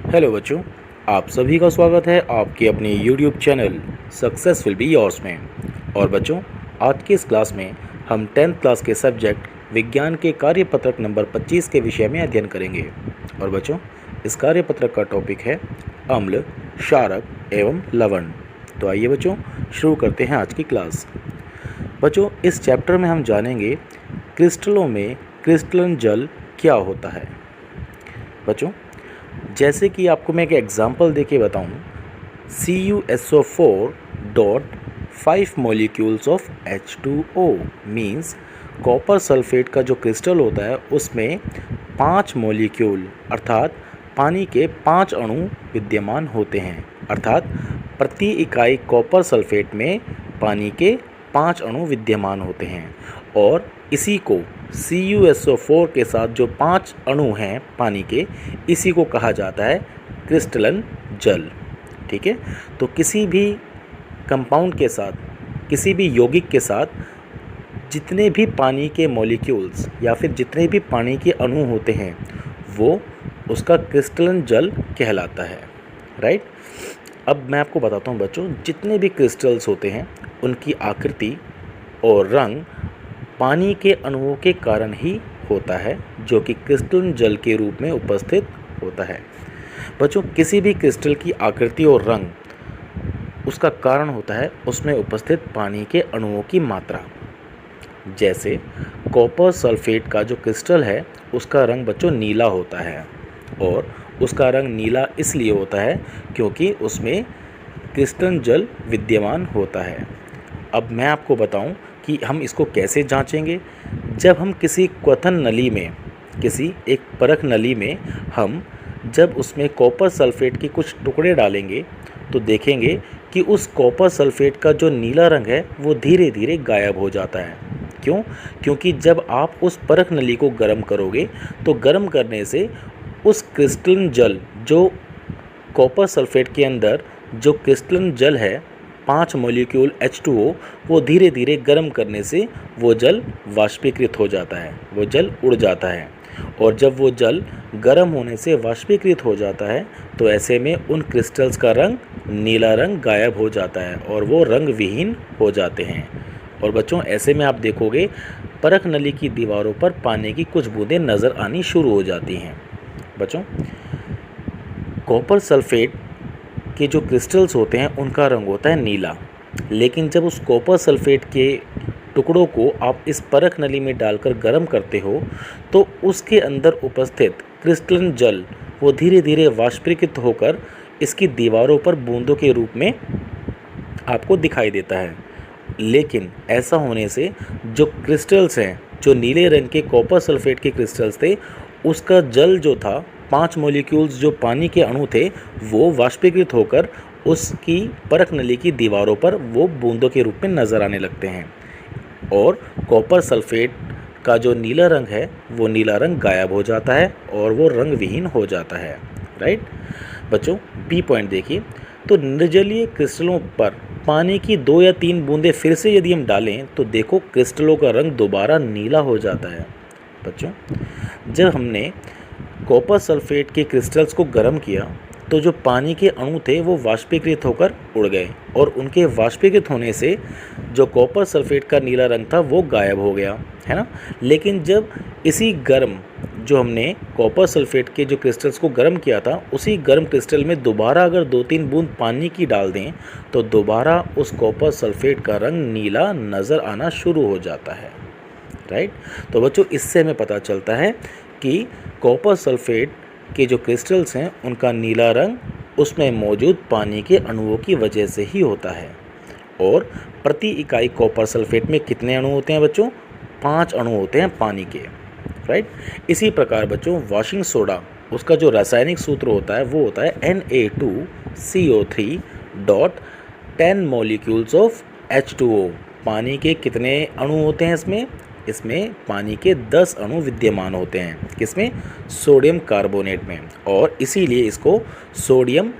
Hello बच्चों, आप सभी का स्वागत है आपके अपने YouTube channel success will be yours में। और बच्चों, आज की इस क्लास में हम 10th क्लास के सब्जेक्ट विज्ञान के कार्यपत्रक नंबर 25 के विषय में अध्ययन करेंगे। और बच्चों, इस कार्यपत्रक का टॉपिक है अम्ल, क्षारक एवं लवण। तो आइए बच्चों, शुरू करते हैं आज की क्लास। बच्चों, इस चैप्टर में हम जानेंगे क्रिस्टलों में क्रिस्टलन जल क्या होता है। बच्चों, जैसे कि आपको मैं एक एग्जांपल देके बताऊं, CuSO4 dot 5 molecules of H2O means copper sulphate का जो क्रिस्टल होता है उसमें 5 मॉलिक्यूल अर्थात पानी के 5 अणु विद्यमान होते हैं। अर्थात प्रति इकाई कॉपर सल्फेट में पानी के 5 अणु विद्यमान होते हैं और इसी को CuSO4 के साथ जो 5 अणु हैं पानी के, इसी को कहा जाता है क्रिस्टलन जल। ठीक है, तो किसी भी कंपाउंड के साथ, किसी भी यौगिक के साथ जितने भी पानी के मॉलिक्यूल्स या फिर जितने भी पानी के अणु होते हैं वो उसका क्रिस्टलन जल कहलाता है। राइट। अब मैं आपको बताता हूँ बच्चों, जितने भी क्रिस्टल्स होते हैं उनकी आकृति और रंग पानी के अणुओं के कारण ही होता है, जो कि क्रिस्टलन जल के रूप में उपस्थित होता है। बच्चों, किसी भी क्रिस्टल की आकृति और रंग उसका कारण होता है उसमें उपस्थित पानी के अणुओं की मात्रा। जैसे कॉपर सल्फेट का जो क्रिस्टल है उसका रंग बच्चों नीला होता है, और उसका रंग नीला इसलिए होता है क्योंकि उसमें क्रिस्टलन जल विद्यमान होता है। अब मैं आपको बताऊं कि हम इसको कैसे जांचेंगे। जब हम किसी क्वथन नली में, किसी एक परख नली में हम जब उसमें कॉपर सल्फेट के कुछ टुकड़े डालेंगे तो देखेंगे कि उस कॉपर सल्फेट का जो नीला रंग है वो धीरे धीरे गायब हो जाता है। क्यों? क्योंकि जब आप उस परख नली को गर्म करोगे तो गर्म करने से उस क्रिस्टलन जल, जो कॉपर सल्फेट के अंदर जो क्रिस्टलन जल है 5 मॉलिक्यूल H2O, वो धीरे धीरे गर्म करने से वो जल वाष्पीकृत हो जाता है, वो जल उड़ जाता है। और जब वो जल गर्म होने से वाष्पीकृत हो जाता है तो ऐसे में उन क्रिस्टल्स का रंग, नीला रंग गायब हो जाता है और वो रंग विहीन हो जाते हैं। और बच्चों, ऐसे में आप देखोगे परख नली की दीवारों पर पानी की कुछ बूंदें नज़र आनी शुरू हो जाती हैं। बच्चों, कॉपर सल्फेट के जो क्रिस्टल्स होते हैं उनका रंग होता है नीला, लेकिन जब उस कॉपर सल्फेट के टुकड़ों को आप इस परख नली में डालकर गर्म करते हो तो उसके अंदर उपस्थित क्रिस्टलन जल वो धीरे धीरे वाष्पीकृत होकर इसकी दीवारों पर बूंदों के रूप में आपको दिखाई देता है। लेकिन ऐसा होने से जो क्रिस्टल्स हैं, जो नीले रंग के कॉपर सल्फेट के क्रिस्टल्स थे, उसका जल जो था 5 मॉलिक्यूल्स जो पानी के अणु थे वो वाष्पीकृत होकर उसकी परख नली की दीवारों पर वो बूंदों के रूप में नज़र आने लगते हैं और कॉपर सल्फेट का जो नीला रंग है वो नीला रंग गायब हो जाता है और वो रंग विहीन हो जाता है। राइट। बच्चों, बी पॉइंट देखिए, तो निर्जलीय क्रिस्टलों पर पानी की 2 या 3 बूंदें फिर से यदि हम डालें तो देखो क्रिस्टलों का रंग दोबारा नीला हो जाता है। बच्चों, जब हमने कॉपर सल्फेट के क्रिस्टल्स को गर्म किया तो जो पानी के अणु थे वो वाष्पीकृत होकर उड़ गए और उनके वाष्पीकृत होने से जो कॉपर सल्फेट का नीला रंग था वो गायब हो गया, है ना। लेकिन जब इसी गर्म, जो हमने कॉपर सल्फेट के जो क्रिस्टल्स को गर्म किया था, उसी गर्म क्रिस्टल में दोबारा अगर 2-3 बूंद पानी की डाल दें तो दोबारा उस कॉपर सल्फेट का रंग नीला नज़र आना शुरू हो जाता है। राइट। तो बच्चों, इससे हमें पता चलता है कि कॉपर सल्फेट के जो क्रिस्टल्स हैं उनका नीला रंग उसमें मौजूद पानी के अणुओं की वजह से ही होता है। और प्रति इकाई कॉपर सल्फेट में कितने अणु होते हैं बच्चों? 5 अणु होते हैं पानी के। राइट। इसी प्रकार बच्चों, वॉशिंग सोडा, उसका जो रासायनिक सूत्र होता है वो होता है Na2CO3 dot 10 molecules of H2O। पानी के कितने अणु होते हैं इसमें पानी के 10 अणु विद्यमान होते हैं। किसमें? सोडियम कार्बोनेट में। और इसीलिए इसको सोडियम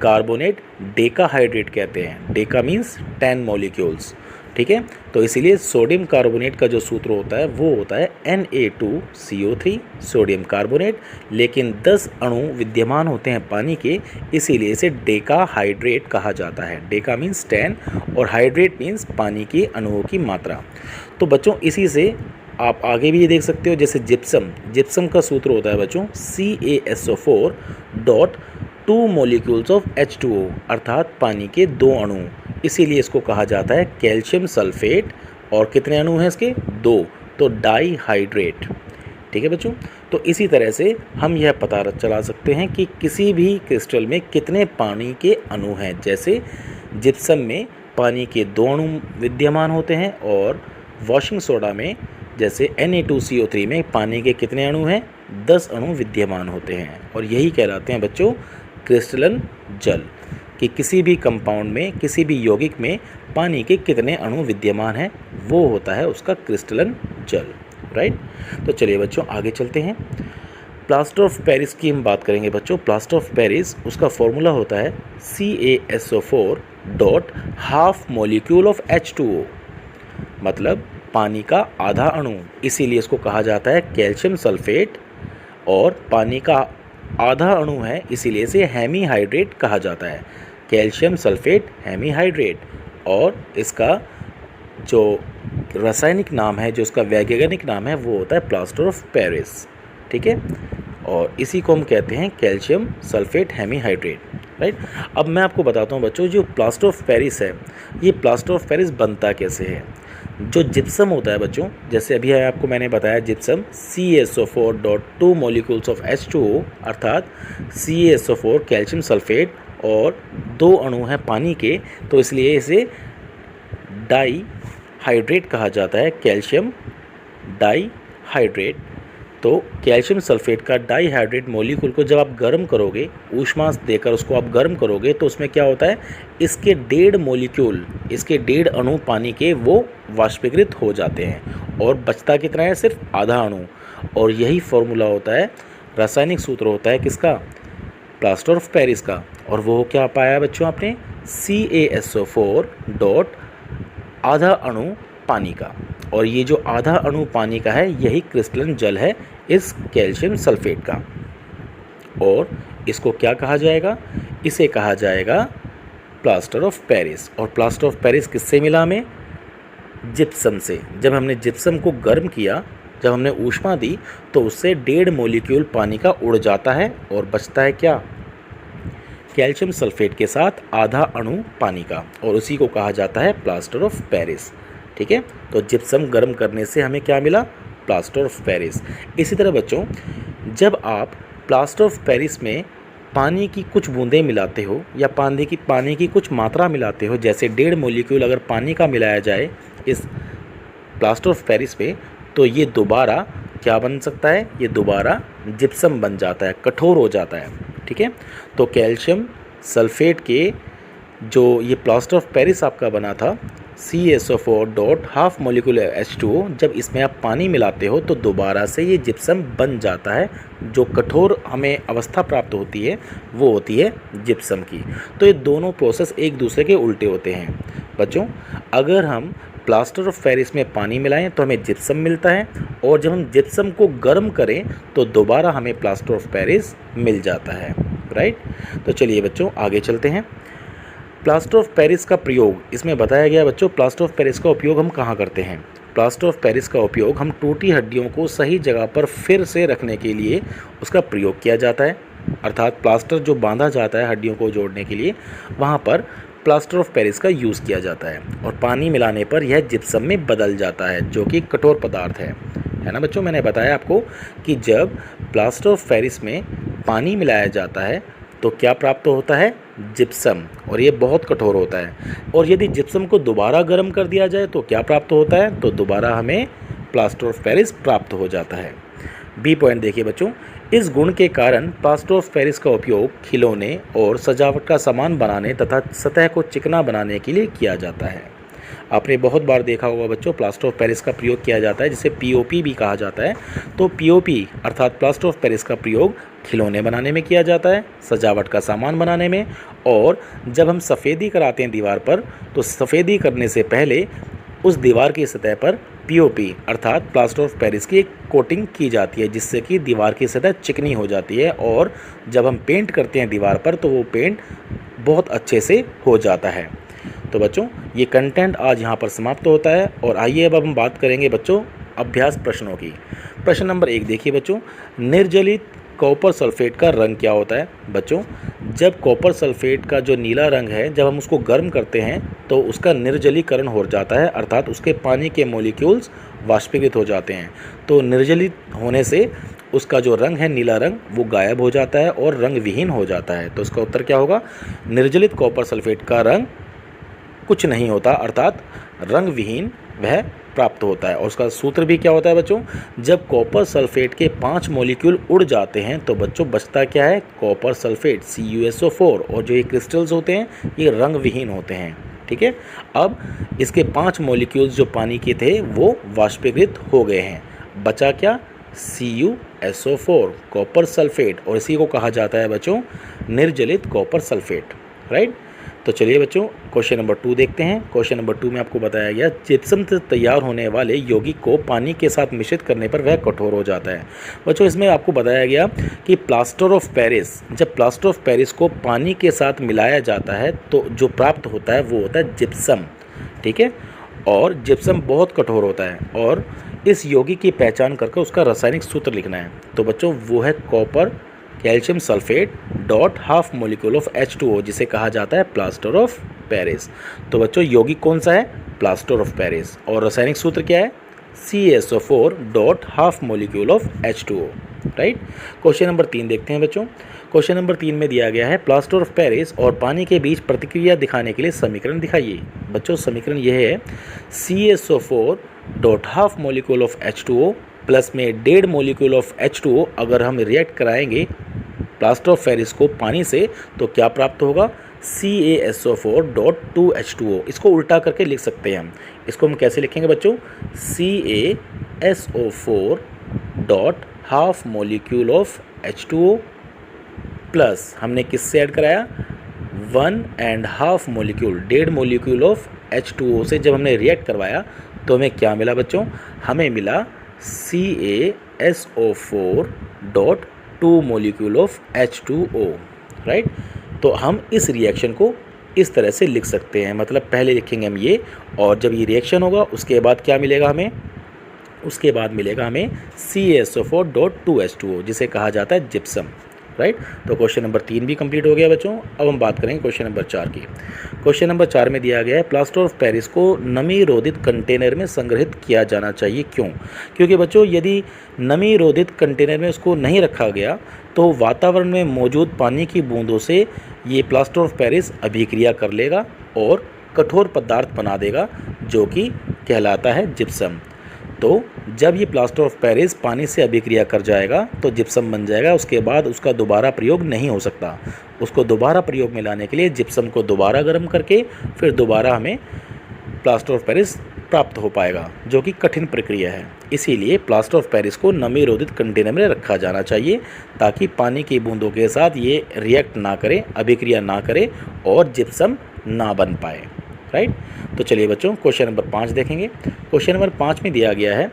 कार्बोनेट डेकाहाइड्रेट कहते हैं। Deka means 10 molecules. ठीक है। तो इसीलिए सोडियम कार्बोनेट का जो सूत्र होता है वो होता है Na2CO3 सोडियम कार्बोनेट, लेकिन 10 अणु विद्यमान होते हैं पानी के, इसीलिए इसे डेका हाइड्रेट कहा जाता है। डेका मीन्स 10 और हाइड्रेट मीन्स पानी के अणुओं की मात्रा। तो बच्चों इसी से आप आगे भी ये देख सकते हो, जैसे जिप्सम का सूत्र होता है बच्चों CaSO4 dot 2 molecules of H2O, अर्थात पानी के 2 अणु, इसीलिए इसको कहा जाता है कैल्शियम सल्फेट। और कितने अणु हैं इसके? 2, तो डाईहाइड्रेट। ठीक है बच्चों। तो इसी तरह से हम यह पता चला सकते हैं कि किसी भी क्रिस्टल में कितने पानी के अणु हैं। जैसे जिप्सम में पानी के 2 अणु विद्यमान होते हैं, और वॉशिंग सोडा में जैसे Na2CO3 में पानी के कितने अणु हैं? 10 अणु विद्यमान होते हैं। और यही कहलाते हैं बच्चों क्रिस्टलन जल, कि किसी भी कंपाउंड में, किसी भी यौगिक में पानी के कितने अणु विद्यमान हैं, वो होता है उसका क्रिस्टलन जल। राइट। तो चलिए बच्चों आगे चलते हैं। प्लास्टर ऑफ पेरिस की हम बात करेंगे बच्चों। प्लास्टर ऑफ पेरिस, उसका फॉर्मूला होता है CaSO4 dot half molecule of H2O, मतलब पानी का आधा अणु, इसीलिए इसको कहा जाता है कैल्शियम सल्फेट। और पानी का आधा अणु है, इसीलिए इसे हेमीहाइड्रेट कहा जाता है, कैल्शियम सल्फेट हेमीहाइड्रेट। और इसका जो रासायनिक नाम है, जो इसका वैज्ञानिक नाम है, वो होता है प्लास्टर ऑफ पेरिस। ठीक है। और इसी को हम कहते हैं कैल्शियम सल्फेट हेमीहाइड्रेट। राइट। अब मैं आपको बताता हूँ बच्चों, जो प्लास्टर ऑफ पेरिस है, ये प्लास्टर ऑफ पेरिस बनता कैसे है। जो जिप्सम होता है बच्चों, जैसे अभी आपको मैंने बताया gypsum CaSO4 dot 2 molecules of H2O, अर्थात CaSO4 कैल्शियम सल्फेट और 2 अणु हैं पानी के, तो इसलिए इसे डाईहाइड्रेट कहा जाता है, कैल्शियम डाईहाइड्रेट। तो कैल्शियम सल्फेट का डाईहाइड्रेट मॉलिक्यूल को जब आप गर्म करोगे, ऊष्मा देकर उसको आप गर्म करोगे, तो उसमें क्या होता है, इसके 1.5 मॉलिक्यूल, इसके 1.5 अणु पानी के वो वाष्पीकृत हो जाते हैं, और बचता कितना है? सिर्फ आधा अणु। और यही फॉर्मूला होता है, रासायनिक सूत्र होता है किसका? प्लास्टर ऑफ पेरिस का। और वो क्या पाया बच्चों आपने? CaSO4 डॉट आधा अणु पानी का। और ये जो आधा अणु पानी का है, यही क्रिस्टलन जल है इस कैल्शियम सल्फेट का। और इसको क्या कहा जाएगा? इसे कहा जाएगा प्लास्टर ऑफ पेरिस। और प्लास्टर ऑफ पेरिस किससे मिला हमें? जिप्सम से। जब हमने जिप्सम को गर्म किया, जब हमने ऊष्मा दी, तो उससे 1.5 मॉलिक्यूल पानी का उड़ जाता है, और बचता है क्या? कैल्शियम सल्फेट के साथ आधा अणु पानी का, और उसी को कहा जाता है प्लास्टर ऑफ पेरिस। ठीक है। तो जिप्सम गर्म करने से हमें क्या मिला? Plaster of Paris. इसी तरह बच्चों, जब आप प्लास्टर ऑफ पेरिस में पानी की कुछ बूंदें मिलाते हो, या पानी की कुछ मात्रा मिलाते हो, जैसे 1.5 मॉलिक्यूल अगर पानी का मिलाया जाए इस प्लास्टर ऑफ पेरिस में, तो ये दोबारा क्या बन सकता है? ये दोबारा जिप्सम बन जाता है, कठोर हो जाता है। ठीक है। तो कैल्शियम सल्फेट के जो ये प्लास्टर ऑफ पेरिस आपका बना था, CaSO4 dot half molecule H2O, जब इसमें आप पानी मिलाते हो, तो दोबारा से ये जिप्सम बन जाता है। जो कठोर हमें अवस्था प्राप्त होती है, वो होती है जिप्सम की। तो ये दोनों प्रोसेस एक दूसरे के उल्टे होते हैं बच्चों। अगर हम प्लास्टर ऑफ पेरिस में पानी मिलाएं तो हमें जिप्सम मिलता है, और जब हम जिप्सम को गर्म करें तो दोबारा हमें प्लास्टर ऑफ पेरिस मिल जाता है। राइट। तो चलिए बच्चों आगे चलते हैं। प्लास्टर ऑफ पेरिस का प्रयोग, इसमें बताया गया बच्चों, प्लास्टर ऑफ पेरिस का उपयोग हम कहाँ करते हैं? प्लास्टर ऑफ पेरिस का उपयोग हम टूटी हड्डियों को सही जगह पर फिर से रखने के लिए उसका प्रयोग किया जाता है। अर्थात प्लास्टर जो बांधा जाता है हड्डियों को जोड़ने के लिए, वहाँ पर प्लास्टर ऑफ पेरिस का यूज़ किया जाता है, और पानी मिलाने पर यह जिप्सम में बदल जाता है, जो कि कठोर पदार्थ है ना बच्चों। मैंने बताया आपको कि जब प्लास्टर ऑफ पेरिस में पानी मिलाया जाता है तो क्या प्राप्त होता है? जिप्सम, और ये बहुत कठोर होता है। और यदि जिप्सम को दोबारा गर्म कर दिया जाए तो क्या प्राप्त होता है? तो दोबारा हमें प्लास्टर ऑफ पेरिस प्राप्त हो जाता है। बी पॉइंट देखिए बच्चों, इस गुण के कारण प्लास्टर ऑफ पेरिस का उपयोग खिलौने और सजावट का सामान बनाने तथा सतह को चिकना बनाने के लिए किया जाता है। आपने बहुत बार देखा होगा बच्चों, प्लास्टर ऑफ पेरिस का प्रयोग किया जाता है, जिसे POP भी कहा जाता है। तो POP अर्थात प्लास्टर ऑफ पेरिस का प्रयोग खिलौने बनाने में किया जाता है, सजावट का सामान बनाने में, और जब हम सफ़ेदी कराते हैं दीवार पर, तो सफ़ेदी करने से पहले उस दीवार की सतह पर पीओपी अर्थात प्लास्टर ऑफ पेरिस की एक कोटिंग की जाती है, जिससे कि दीवार की सतह चिकनी हो जाती है और जब हम पेंट करते हैं दीवार पर तो वो पेंट बहुत अच्छे से हो जाता है। तो बच्चों ये कंटेंट आज यहाँ पर समाप्त होता है और आइए अब हम बात करेंगे बच्चों अभ्यास प्रश्नों की। प्रश्न नंबर 1 देखिए बच्चों, निर्जलित कॉपर सल्फेट का रंग क्या होता है? बच्चों जब कॉपर सल्फेट का जो नीला रंग है जब हम उसको गर्म करते हैं तो उसका निर्जलीकरण हो जाता है, अर्थात उसके पानी के मॉलिक्यूल्स वाष्पीकृत हो जाते हैं। तो निर्जलित होने से उसका जो रंग है नीला रंग वो गायब हो जाता है और रंग विहीन हो जाता है। तो इसका उत्तर क्या होगा? निर्जलित कॉपर सल्फेट का रंग कुछ नहीं होता, अर्थात रंग विहीन वह प्राप्त होता है। और उसका सूत्र भी क्या होता है बच्चों? जब कॉपर सल्फेट के 5 मॉलिक्यूल उड़ जाते हैं तो बच्चों बचता क्या है? कॉपर सल्फेट CuSO4, और जो ये क्रिस्टल्स होते हैं ये रंग विहीन होते हैं। ठीक है, अब इसके 5 मॉलिक्यूल्स जो पानी के थे वो वाष्पीकृत हो गए हैं, बचा क्या? CuSO4 कॉपर सल्फेट, और इसी को कहा जाता है बच्चों निर्जलित कॉपर सल्फेट। राइट, तो चलिए बच्चों क्वेश्चन नंबर 2 देखते हैं। क्वेश्चन नंबर 2 में आपको बताया गया जिप्सम से तैयार होने वाले यौगिक को पानी के साथ मिश्रित करने पर वह कठोर हो जाता है। बच्चों इसमें आपको बताया गया कि प्लास्टर ऑफ पेरिस, जब प्लास्टर ऑफ पेरिस को पानी के साथ मिलाया जाता है तो जो प्राप्त होता है वो होता है जिप्सम। ठीक है, और जिप्सम बहुत कठोर होता है और इस यौगिक की पहचान करके उसका रासायनिक सूत्र लिखना है। तो बच्चों वो है copper calcium sulphate dot half molecule of H2O, जिसे कहा जाता है प्लास्टर ऑफ पेरिस। तो बच्चों यौगिक कौन सा है? प्लास्टर ऑफ पेरिस, और रासायनिक सूत्र क्या है? CaSO4 dot half molecule of H2O। Right, question number 3 देखते हैं बच्चों। क्वेश्चन नंबर 3 में दिया गया है प्लास्टर ऑफ पेरिस और पानी के बीच प्रतिक्रिया दिखाने के लिए समीकरण दिखाइए। बच्चों समीकरण यह है CaSO4 dot half molecule of H2O plus में 1.5 मॉलिक्यूल ऑफ H2O अगर हम रिएक्ट कराएंगे प्लास्टर ऑफ पेरिस को पानी से तो क्या प्राप्त होगा? CaSO4 dot 2H2O। इसको उल्टा करके लिख सकते हैं हम। इसको हम कैसे लिखेंगे बच्चों? CaSO4 dot half molecule of H2O plus हमने किससे ऐड कराया? 1.5 मॉलिक्यूल, 1.5 मॉलिक्यूल ऑफ H2O से जब हमने रिएक्ट करवाया तो हमें क्या मिला बच्चों? हमें मिला CaSO4 dot 2 molecule of H2O। Right, तो हम इस रिएक्शन को इस तरह से लिख सकते हैं, मतलब पहले लिखेंगे हम ये, और जब ये रिएक्शन होगा उसके बाद क्या मिलेगा हमें? उसके बाद मिलेगा हमें CaSO4 डॉट 2H2O, जिसे कहा जाता है जिप्सम। राइट, तो क्वेश्चन नंबर 3 भी कंप्लीट हो गया बच्चों। अब हम बात करेंगे क्वेश्चन नंबर 4 की। क्वेश्चन नंबर 4 में दिया गया है प्लास्टर ऑफ पेरिस को नमी रोधित कंटेनर में संग्रहित किया जाना चाहिए, क्यों? क्योंकि बच्चों यदि नमी रोधित कंटेनर में उसको नहीं रखा गया तो वातावरण में मौजूद पानी की बूंदों से ये प्लास्टर ऑफ पेरिस अभिक्रिया कर लेगा और कठोर पदार्थ बना देगा जो कि कहलाता है जिप्सम। तो जब ये प्लास्टर ऑफ पेरिस पानी से अभिक्रिया कर जाएगा तो जिप्सम बन जाएगा। उसके बाद उसका दोबारा प्रयोग नहीं हो सकता। उसको दोबारा प्रयोग में लाने के लिए जिप्सम को दोबारा गर्म करके फिर दोबारा हमें प्लास्टर ऑफ पेरिस प्राप्त हो पाएगा, जो कि कठिन प्रक्रिया है। इसीलिए प्लास्टर ऑफ पेरिस को नमी रोधित कंटेनर में रखा जाना चाहिए ताकि पानी की बूंदों के साथ ये रिएक्ट ना करे, अभिक्रिया ना करे और जिप्सम ना बन पाए। राइट, तो चलिए बच्चों क्वेश्चन नंबर 5 देखेंगे। क्वेश्चन नंबर 5 में दिया गया है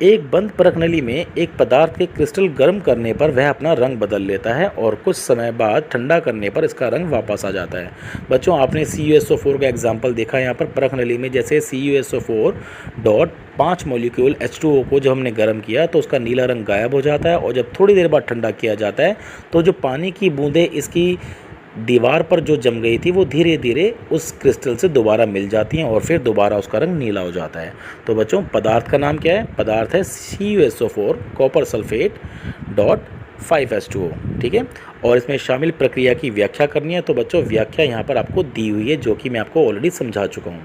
एक बंद परख नली में एक पदार्थ के क्रिस्टल गर्म करने पर वह अपना रंग बदल लेता है और कुछ समय बाद ठंडा करने पर इसका रंग वापस आ जाता है। बच्चों आपने CuSO4 का एग्जांपल देखा यहाँ पर परख नली में, जैसे CuSO4 डॉट 5 मॉलिक्यूल H2O को जब हमने गर्म किया तो उसका नीला रंग गायब हो जाता है और जब थोड़ी देर बाद ठंडा किया जाता है तो जो पानी की बूंदें इसकी दीवार पर जो जम गई थी वो धीरे धीरे उस क्रिस्टल से दोबारा मिल जाती हैं और फिर दोबारा उसका रंग नीला हो जाता है। तो बच्चों पदार्थ का नाम क्या है? पदार्थ है CuSO4 copper sulphate dot 5H2O। ठीक है, और इसमें शामिल प्रक्रिया की व्याख्या करनी है। तो बच्चों व्याख्या यहाँ पर आपको दी हुई है जो कि मैं आपको ऑलरेडी समझा चुका हूँ।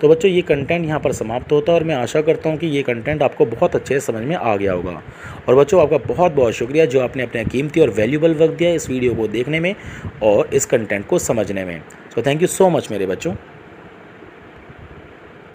तो बच्चों ये कंटेंट यहाँ पर समाप्त होता है और मैं आशा करता हूँ कि ये कंटेंट आपको बहुत अच्छे से समझ में आ गया होगा। और बच्चों आपका बहुत बहुत शुक्रिया जो आपने अपना कीमती और वैल्यूबल वक्त दिया इस वीडियो को देखने में और इस कंटेंट को समझने में। So thank you so much मेरे बच्चों।